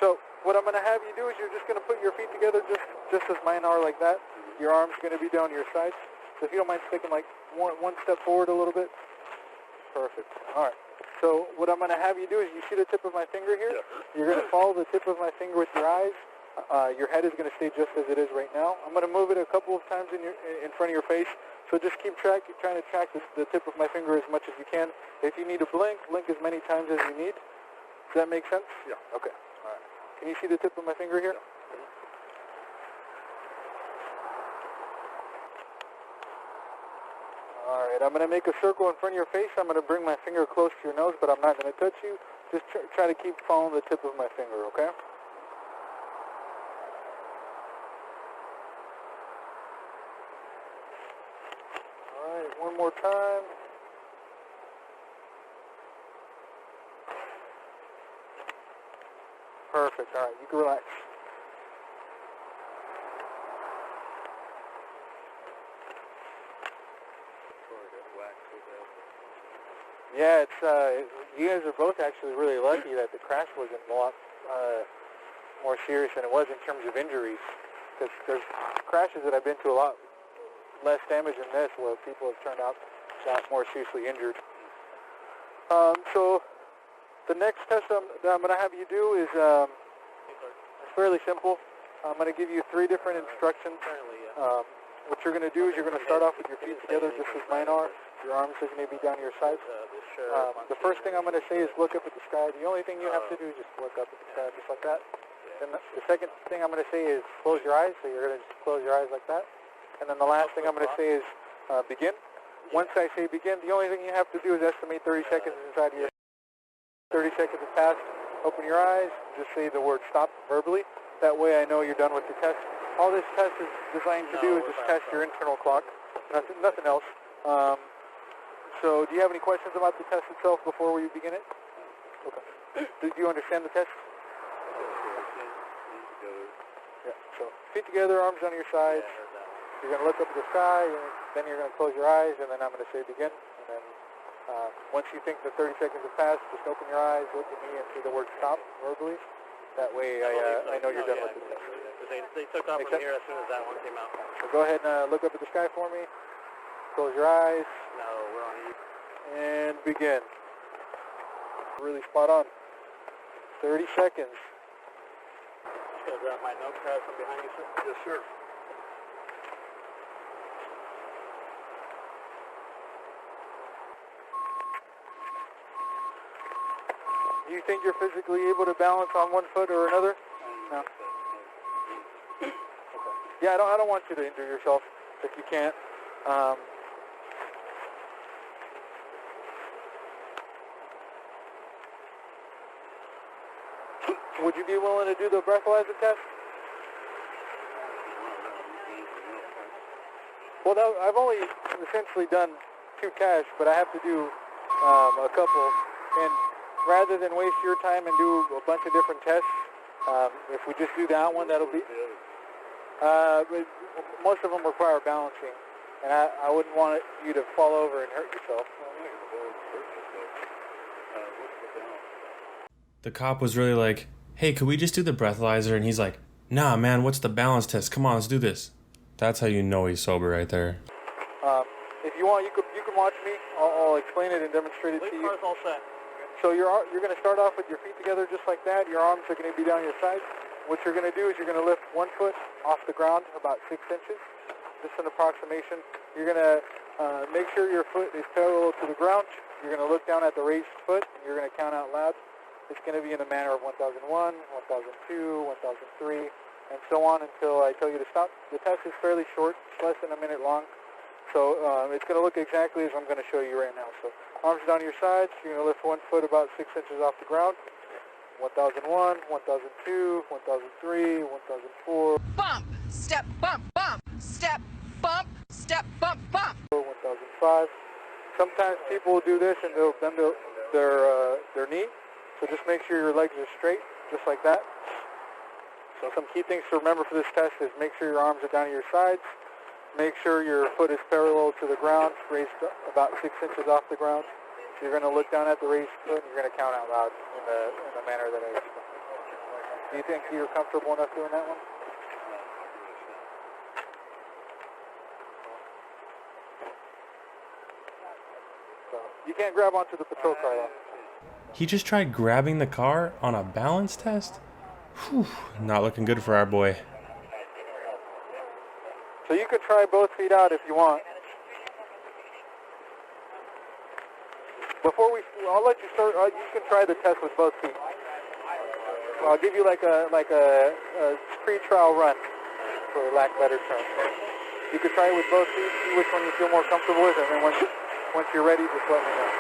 So what I'm going to have you do is you're just going to put your feet together just as mine are, like that. Your arm's going to be down your sides. So if you don't mind sticking like one step forward a little bit. Perfect. All right. So what I'm going to have you do is you see the tip of my finger here? Yeah. You're going to follow the tip of my finger with your eyes. Your head is going to stay just as it is right now. I'm going to move it a couple of times in front of your face. So just keep trying to track the tip of my finger as much as you can. If you need to blink as many times as you need. Does that make sense? Yeah. Okay. All right. Can you see the tip of my finger here? Yeah. All right. I'm going to make a circle in front of your face. I'm going to bring my finger close to your nose, but I'm not going to touch you. Just try to keep following the tip of my finger, okay? All right. One more time. Perfect. All right, you can relax. Yeah, you guys are both actually really lucky that the crash wasn't a lot more serious than it was in terms of injuries. Because there's crashes that I've been to a lot less damage than this, where people have turned out more seriously injured. So the next test that I'm going to have you do is fairly simple. I'm going to give you 3 different instructions. What you're going to do is you're going to start off with your feet together just as mine are. Your arms are going to be down your sides. The first thing I'm going to say is look up at the sky. The only thing you have to do is just look up at the sky just like that. Then the second thing I'm going to say is close your eyes. So you're going to just close your eyes like that. And then the last thing I'm going to say is begin. Once I say begin, the only thing you have to do is estimate 30 seconds inside of your 30 seconds have passed. Open your eyes. Just say the word stop verbally. That way I know you're done with the test. All this test is designed to do is just test your internal clock. Nothing else. So do you have any questions about the test itself before we begin it? Okay. Do you understand the test? Yeah. So feet together, arms on your sides. You're going to look up at the sky, and then you're going to close your eyes, and then I'm going to say begin. And then once you think the 30 seconds have passed, just open your eyes, look at me, and say the word stop verbally. That way I know you're done with the test. They took off from here as soon as that one came out. So go ahead and look up at the sky for me. Close your eyes. No, we're on you. And begin. Really spot on. 30 seconds. Just going to grab my notepad from behind you, sir. Yes, sir. Do you think you're physically able to balance on one foot or another? No. Okay. Yeah, I don't want you to injure yourself if you can't. Would you be willing to do the breathalyzer test? Well, no, I've only essentially done 2 tests, but I have to do a couple. And rather than waste your time and do a bunch of different tests, if we just do that one, that'll be... most of them require balancing, and I wouldn't want you to fall over and hurt yourself. The cop was really like, hey, could we just do the breathalyzer? And he's like, nah, man, what's the balance test? Come on, let's do this. That's how you know he's sober right there. If you want, you can watch me. I'll explain it and demonstrate it to you. Car's all set. So you're going to start off with your feet together just like that. Your arms are going to be down your sides. What you're going to do is you're going to lift one foot off the ground about 6 inches. Just an approximation. You're going to make sure your foot is parallel to the ground. You're going to look down at the raised foot, and you're going to count out loud. It's going to be in the manner of 1001, 1002, 1003, and so on until I tell you to stop. The test is fairly short. It's less than a minute long. So it's going to look exactly as I'm going to show you right now. So arms down your sides. You're going to lift one foot about 6 inches off the ground. 1001, 1002, 1003, 1004. Bump, step, bump, bump, step, bump, step, bump, bump. 1005. Sometimes people will do this and they'll bend their knee. So just make sure your legs are straight, just like that. So some key things to remember for this test is make sure your arms are down at your sides. Make sure your foot is parallel to the ground, raised about 6 inches off the ground. So you're going to look down at the raised foot and you're going to count out loud in the manner that I explained. Do you think you're comfortable enough doing that one? So, you can't grab onto the patrol car though. He just tried grabbing the car on a balance test? Whew, not looking good for our boy. So you could try both feet out if you want. I'll let you start. You can try the test with both feet. I'll give you like a pre-trial run, for lack of better term. You could try it with both feet, see which one you feel more comfortable with, and then once you're ready, just let me know.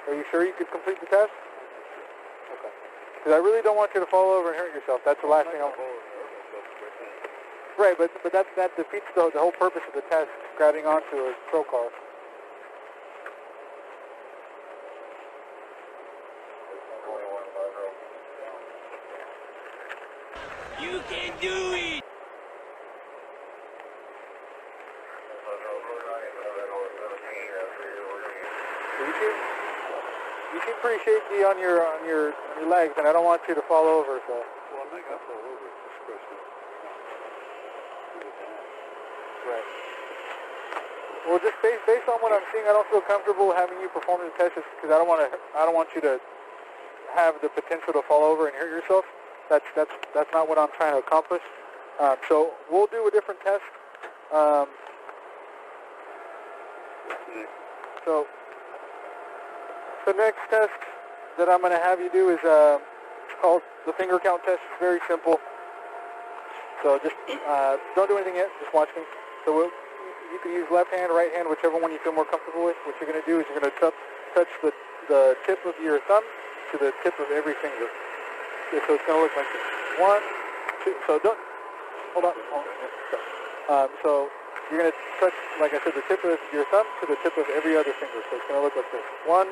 Are you sure you could complete the test? Okay. Because I really don't want you to fall over and hurt yourself. That's the last thing I want. Right, but that defeats the whole purpose of the test, grabbing onto a patrol car. You can do it! You seem pretty shaky on your legs, and I don't want you to fall over. So. Well, I'm not going to fall over. It's just a question. Right. Well, just based on what I'm seeing, I don't feel comfortable having you perform the test just because I don't want you to have the potential to fall over and hurt yourself. That's not what I'm trying to accomplish. So we'll do a different test. So the next test that I'm going to have you do is it's called the finger count test. It's very simple. So just don't do anything yet. Just watch me. So you can use left hand or right hand, whichever one you feel more comfortable with. What you're going to do is you're going to touch the tip of your thumb to the tip of every finger. Okay, so it's going to look like this. 1, 2. So don't hold on. So you're going to touch, like I said, the tip of your thumb to the tip of every other finger. So it's going to look like this. 1,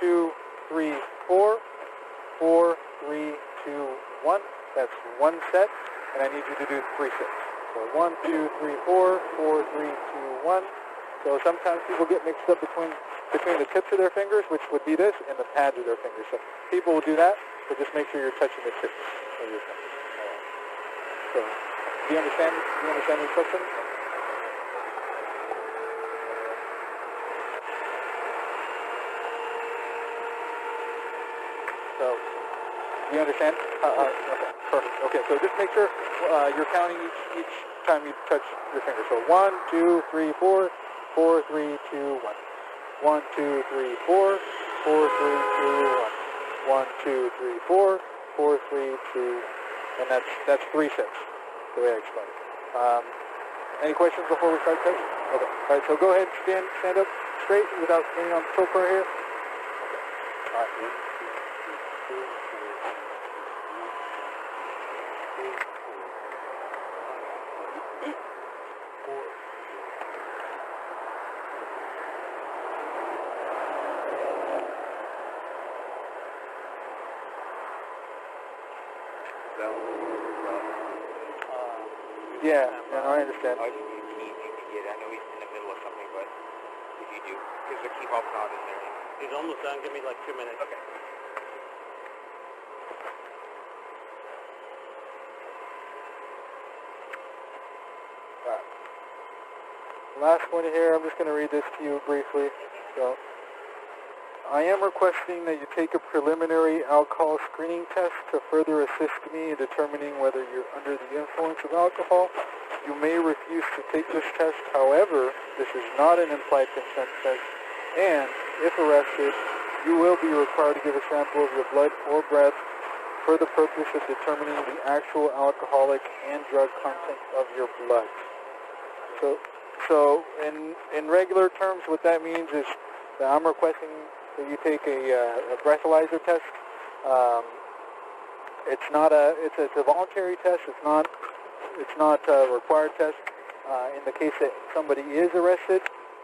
2, 3, 4. 4, 3, 2, 1. That's one set, and I need you to do 3 sets. So 1, 2, 3, 4, 4, 3, 2, 1. So sometimes people get mixed up between the tips of their fingers, which would be this, and the pads of their fingers. So people will do that, so just make sure you're touching the tips of your fingers. So do you understand the instructions? So do you understand? Okay, perfect. Okay, so just make sure you're counting each time you touch your finger. So 1, 2, 3, 4, 4, 3, 2, 1. 1, 2, 3, 4, 4, 3, 2, 1. 1, 2, 3, 4, 4, 3, 2, and that's 3 sets, the way I explained it. Any questions before we start test? Okay. All right, so go ahead and stand up straight without leaning on the patrol car here. Okay. All right. Yeah, I understand. I just need to get. I know he's in the middle of something, but if you do, because they keep hopping out in there. He's almost done. Give me like 2 minutes. Okay. Right. Last one here. I'm just going to read this to you briefly. So, I am requesting that you take a preliminary alcohol screening test to further assist me in determining whether you're under the influence of alcohol. You may refuse to take this test. However, this is not an implied consent test, and if arrested, you will be required to give a sample of your blood or breath for the purpose of determining the actual alcoholic and drug content of your blood. So in regular terms, what that means is that I'm requesting that you take a breathalyzer test. It's a voluntary test. It's not a required test. In the case that somebody is arrested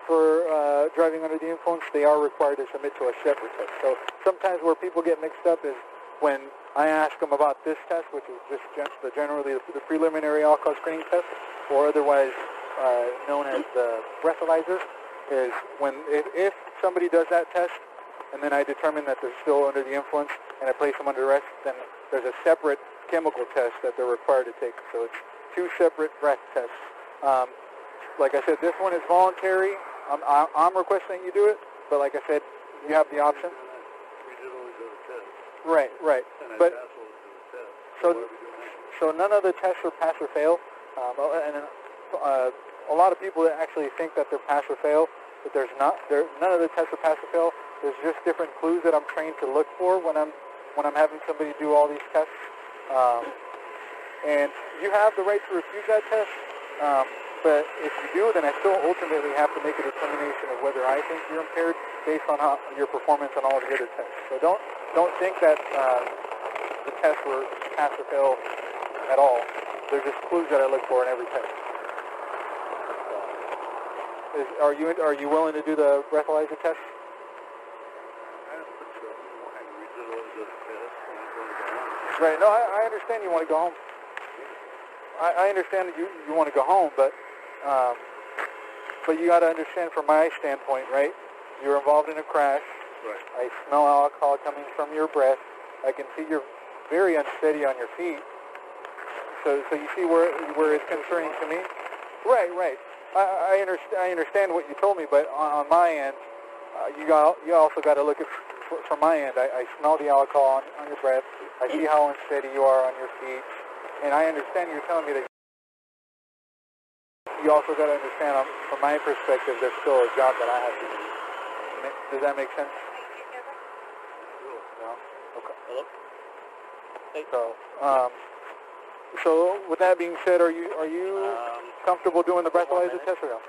for driving under the influence, they are required to submit to a separate test. So sometimes where people get mixed up is when I ask them about this test, which is just generally the preliminary alcohol screening test, or otherwise known as the breathalyzer. is if somebody does that test, and then I determine that they're still under the influence, and I place them under arrest, then there's a separate chemical test that they're required to take. So it's 2 separate breath tests. Like I said, this one is voluntary. I'm requesting you do it, but like I said, you have the option. We did always do a test. Right. And But I passed all the tests. so Why are we doing that? so none of the tests are pass or fail. A lot of people actually think that they're pass or fail, but there's not. None of the tests are pass or fail. There's just different clues that I'm trained to look for when I'm having somebody do all these tests. And you have the right to refuse that test. But if you do, then I still ultimately have to make a determination of whether I think you're impaired based on your performance on all the other tests. So don't think that the tests were pass or fail at all. They're just clues that I look for in every test. Are you willing to do the breathalyzer test? I don't think so. We did always do a test. And I'm going to go home. Right. No, I understand you want to go home. I understand that you want to go home, but you got to understand from my standpoint, right? You're involved in a crash. Right. I smell alcohol coming from your breath. I can see you're very unsteady on your feet. So you see where it's concerning to me? Right. I understand what you told me, but on my end, you also got to look at from my end. I smell the alcohol on your breath. I see how unsteady you are on your feet, and I understand you're telling me that. You also got to understand, from my perspective, there's still a job that I have to do. Does that make sense? No. Okay. Hello? Hey. So with that being said, are you comfortable doing the breathalyzer test or no?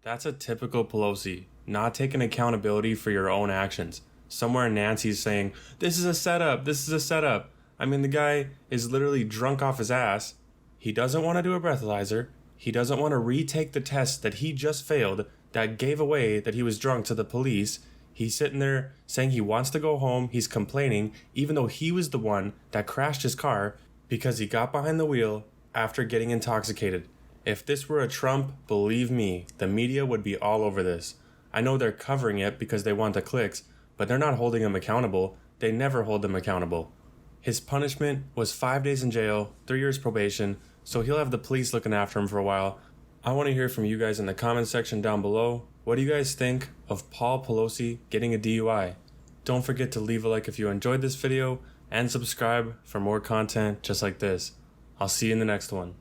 That's a typical Pelosi, not taking accountability for your own actions. Somewhere Nancy's saying, this is a setup. I mean, the guy is literally drunk off his ass. He doesn't want to do a breathalyzer. He doesn't want to retake the test that he just failed that gave away that he was drunk to the police. He's sitting there saying he wants to go home. He's complaining, even though he was the one that crashed his car because he got behind the wheel after getting intoxicated. If this were a Trump, believe me, the media would be all over this. I know they're covering it because they want the clicks, but they're not holding him accountable. They never hold him accountable. His punishment was 5 days in jail, 3 years probation, so he'll have the police looking after him for a while. I want to hear from you guys in the comment section down below. What do you guys think of Paul Pelosi getting a DUI? Don't forget to leave a like if you enjoyed this video and subscribe for more content just like this. I'll see you in the next one.